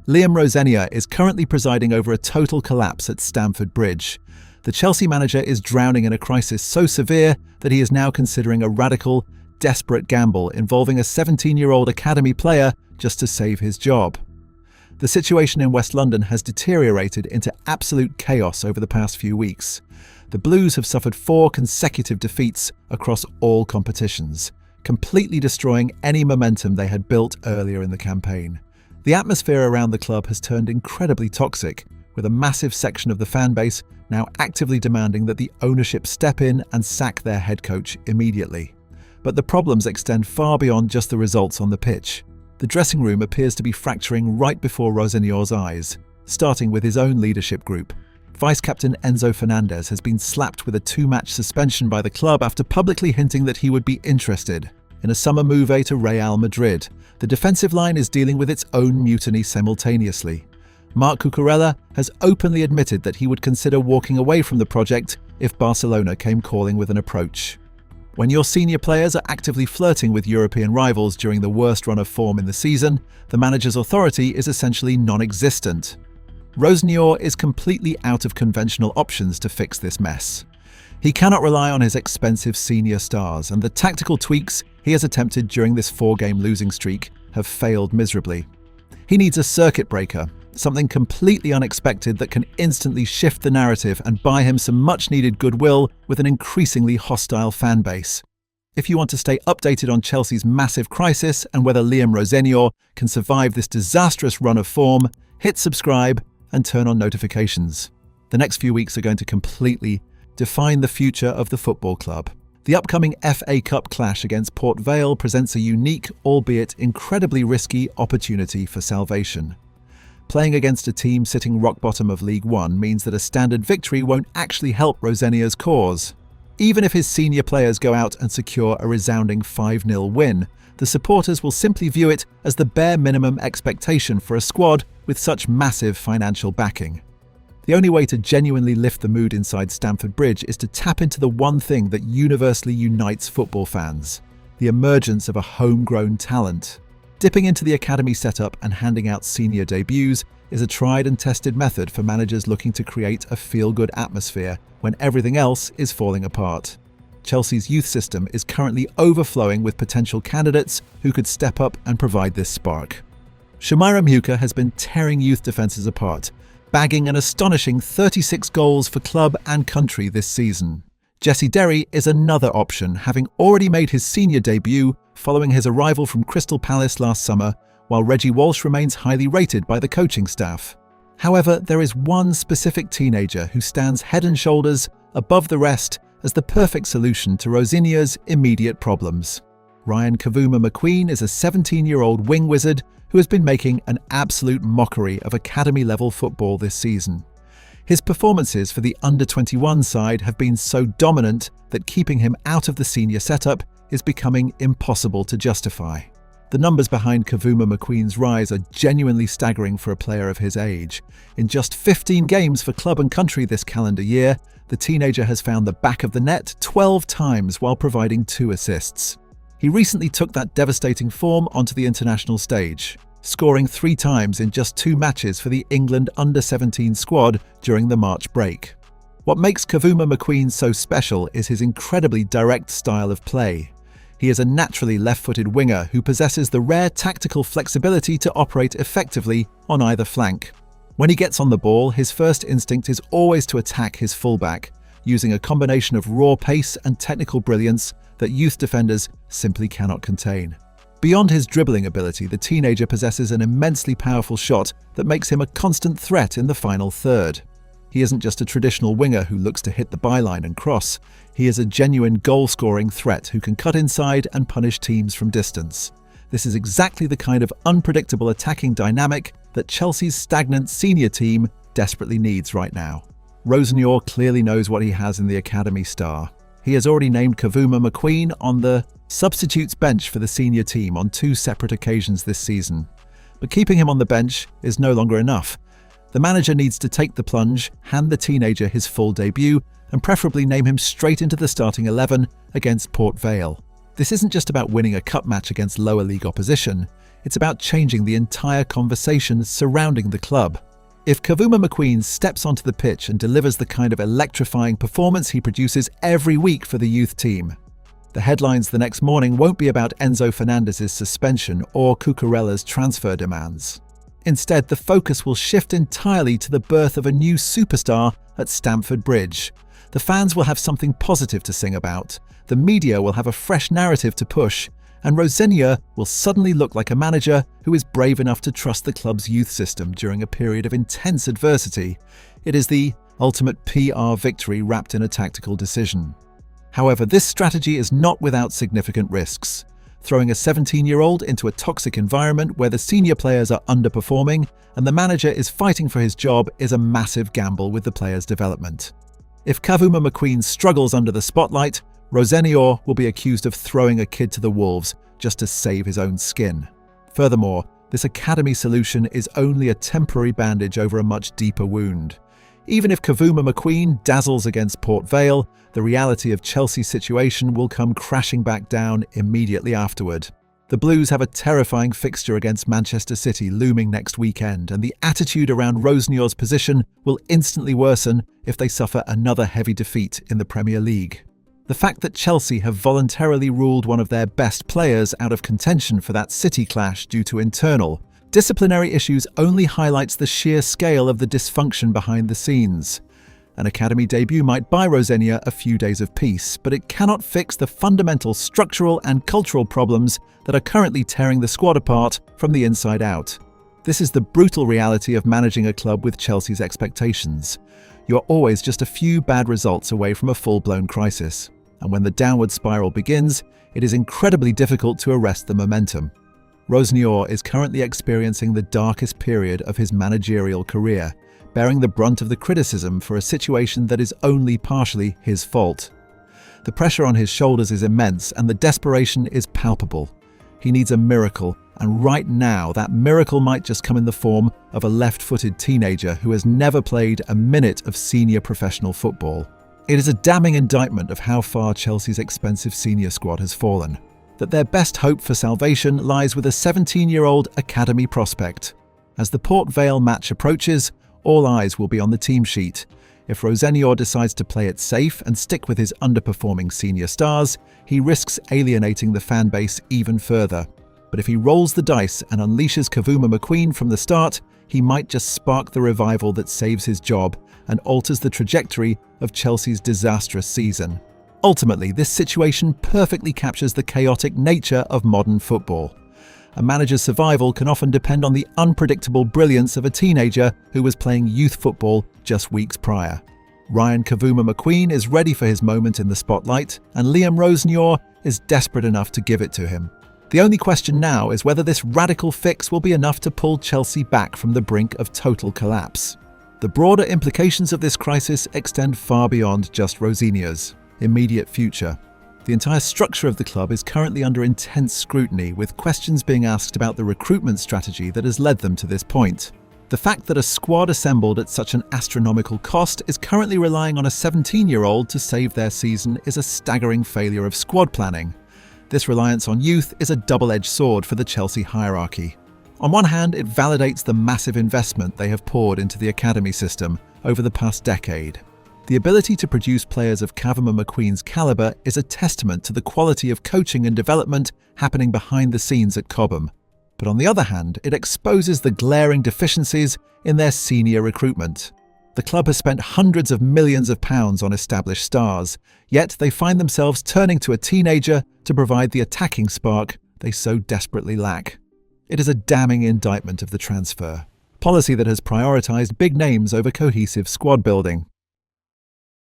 Liam Rosenior is currently presiding over a total collapse at Stamford Bridge. The Chelsea manager is drowning in a crisis so severe that he is now considering a radical, desperate gamble involving a 17-year-old academy player just to save his job. The situation in West London has deteriorated into absolute chaos over the past few weeks. The Blues have suffered 4 consecutive defeats across all competitions, completely destroying any momentum they had built earlier in the campaign. The atmosphere around the club has turned incredibly toxic, with a massive section of the fan base now actively demanding that the ownership step in and sack their head coach immediately. But the problems extend far beyond just the results on the pitch. The dressing room appears to be fracturing right before Rosenior's eyes, starting with his own leadership group. Vice-captain Enzo Fernandez has been slapped with a 2-match suspension by the club after publicly hinting that he would be interested in a summer move to Real Madrid. The defensive line is dealing with its own mutiny simultaneously. Marc Cucurella has openly admitted that he would consider walking away from the project if Barcelona came calling with an approach. When your senior players are actively flirting with European rivals during the worst run of form in the season, the manager's authority is essentially non-existent. Rosenior is completely out of conventional options to fix this mess. He cannot rely on his expensive senior stars, and the tactical tweaks he has attempted during this 4-game losing streak have failed miserably. He needs a circuit breaker, something completely unexpected that can instantly shift the narrative and buy him some much-needed goodwill with an increasingly hostile fan base. If you want to stay updated on Chelsea's massive crisis and whether Liam Rosenior can survive this disastrous run of form, hit subscribe and turn on notifications. The next few weeks are going to completely define the future of the football club. The upcoming FA Cup clash against Port Vale presents a unique, albeit incredibly risky, opportunity for salvation. Playing against a team sitting rock bottom of League One means that a standard victory won't actually help Rosenior's cause. Even if his senior players go out and secure a resounding 5-0 win, the supporters will simply view it as the bare minimum expectation for a squad with such massive financial backing. The only way to genuinely lift the mood inside Stamford Bridge is to tap into the one thing that universally unites football fans: the emergence of a homegrown talent. Dipping into the academy setup and handing out senior debuts is a tried and tested method for managers looking to create a feel-good atmosphere when everything else is falling apart. Chelsea's youth system is currently overflowing with potential candidates who could step up and provide this spark. Shamira Mhuka has been tearing youth defences apart, bagging an astonishing 36 goals for club and country this season. Jesse Derry is another option, having already made his senior debut following his arrival from Crystal Palace last summer, while Reggie Walsh remains highly rated by the coaching staff. However, there is one specific teenager who stands head and shoulders above the rest as the perfect solution to Rosenior's immediate problems. Ryan Kavuma-McQueen is a 17-year-old wing wizard who has been making an absolute mockery of academy-level football this season. His performances for the under-21 side have been so dominant that keeping him out of the senior setup is becoming impossible to justify. The numbers behind Kavuma-McQueen's rise are genuinely staggering for a player of his age. In just 15 games for club and country this calendar year, the teenager has found the back of the net 12 times while providing 2 assists. He recently took that devastating form onto the international stage, scoring 3 times in just 2 matches for the England under-17 squad during the March break. What makes Kavuma-McQueen so special is his incredibly direct style of play. He is a naturally left-footed winger who possesses the rare tactical flexibility to operate effectively on either flank. When he gets on the ball, his first instinct is always to attack his fullback, using a combination of raw pace and technical brilliance that youth defenders simply cannot contain. Beyond his dribbling ability, the teenager possesses an immensely powerful shot that makes him a constant threat in the final third. He isn't just a traditional winger who looks to hit the byline and cross. He is a genuine goal-scoring threat who can cut inside and punish teams from distance. This is exactly the kind of unpredictable attacking dynamic that Chelsea's stagnant senior team desperately needs right now. Rosenior clearly knows what he has in the academy star. He has already named Kavuma-McQueen on the substitutes bench for the senior team on 2 separate occasions this season. But keeping him on the bench is no longer enough. The manager needs to take the plunge, hand the teenager his full debut, and preferably name him straight into the starting 11 against Port Vale. This isn't just about winning a cup match against lower league opposition. it's about changing the entire conversation surrounding the club. If Kavuma McQueen steps onto the pitch and delivers the kind of electrifying performance he produces every week for the youth team, the headlines the next morning won't be about Enzo Fernandez's suspension or Cucurella's transfer demands. Instead, the focus will shift entirely to the birth of a new superstar at Stamford Bridge. The fans will have something positive to sing about, the media will have a fresh narrative to push, and Rosenior will suddenly look like a manager who is brave enough to trust the club's youth system during a period of intense adversity. It is the ultimate PR victory wrapped in a tactical decision. However, this strategy is not without significant risks. Throwing a 17-year-old into a toxic environment where the senior players are underperforming and the manager is fighting for his job is a massive gamble with the player's development. If Kavuma McQueen struggles under the spotlight, Rosenior will be accused of throwing a kid to the wolves just to save his own skin. Furthermore, this academy solution is only a temporary bandage over a much deeper wound. Even if Kavuma McQueen dazzles against Port Vale, the reality of Chelsea's situation will come crashing back down immediately afterward. The Blues have a terrifying fixture against Manchester City looming next weekend, and the attitude around Rosenior's position will instantly worsen if they suffer another heavy defeat in the Premier League. The fact that Chelsea have voluntarily ruled one of their best players out of contention for that City clash due to internal, disciplinary issues only highlights the sheer scale of the dysfunction behind the scenes. An academy debut might buy Rosenior a few days of peace, but it cannot fix the fundamental structural and cultural problems that are currently tearing the squad apart from the inside out. This is the brutal reality of managing a club with Chelsea's expectations. You're always just a few bad results away from a full-blown crisis. And when the downward spiral begins, it is incredibly difficult to arrest the momentum. Rosenior is currently experiencing the darkest period of his managerial career, bearing the brunt of the criticism for a situation that is only partially his fault. The pressure on his shoulders is immense and the desperation is palpable. He needs a miracle, and right now that miracle might just come in the form of a left-footed teenager who has never played a minute of senior professional football. It is a damning indictment of how far Chelsea's expensive senior squad has fallen, that their best hope for salvation lies with a 17-year-old academy prospect. As the Port Vale match approaches, all eyes will be on the team sheet. If Rosenior decides to play it safe and stick with his underperforming senior stars, he risks alienating the fan base even further. But if he rolls the dice and unleashes Kavuma McQueen from the start, he might just spark the revival that saves his job and alters the trajectory of Chelsea's disastrous season. Ultimately, this situation perfectly captures the chaotic nature of modern football. A manager's survival can often depend on the unpredictable brilliance of a teenager who was playing youth football just weeks prior. Ryan Kavuma McQueen is ready for his moment in the spotlight, and Liam Rosenior is desperate enough to give it to him. The only question now is whether this radical fix will be enough to pull Chelsea back from the brink of total collapse. The broader implications of this crisis extend far beyond just Rosenior's immediate future. The entire structure of the club is currently under intense scrutiny, with questions being asked about the recruitment strategy that has led them to this point. The fact that a squad assembled at such an astronomical cost is currently relying on a 17-year-old to save their season is a staggering failure of squad planning. This reliance on youth is a double-edged sword for the Chelsea hierarchy. On one hand, it validates the massive investment they have poured into the academy system over the past decade. The ability to produce players of Kavuma McQueen's calibre is a testament to the quality of coaching and development happening behind the scenes at Cobham. But on the other hand, it exposes the glaring deficiencies in their senior recruitment. The club has spent hundreds of millions of pounds on established stars, yet they find themselves turning to a teenager to provide the attacking spark they so desperately lack. It is a damning indictment of the transfer policy that has prioritised big names over cohesive squad building.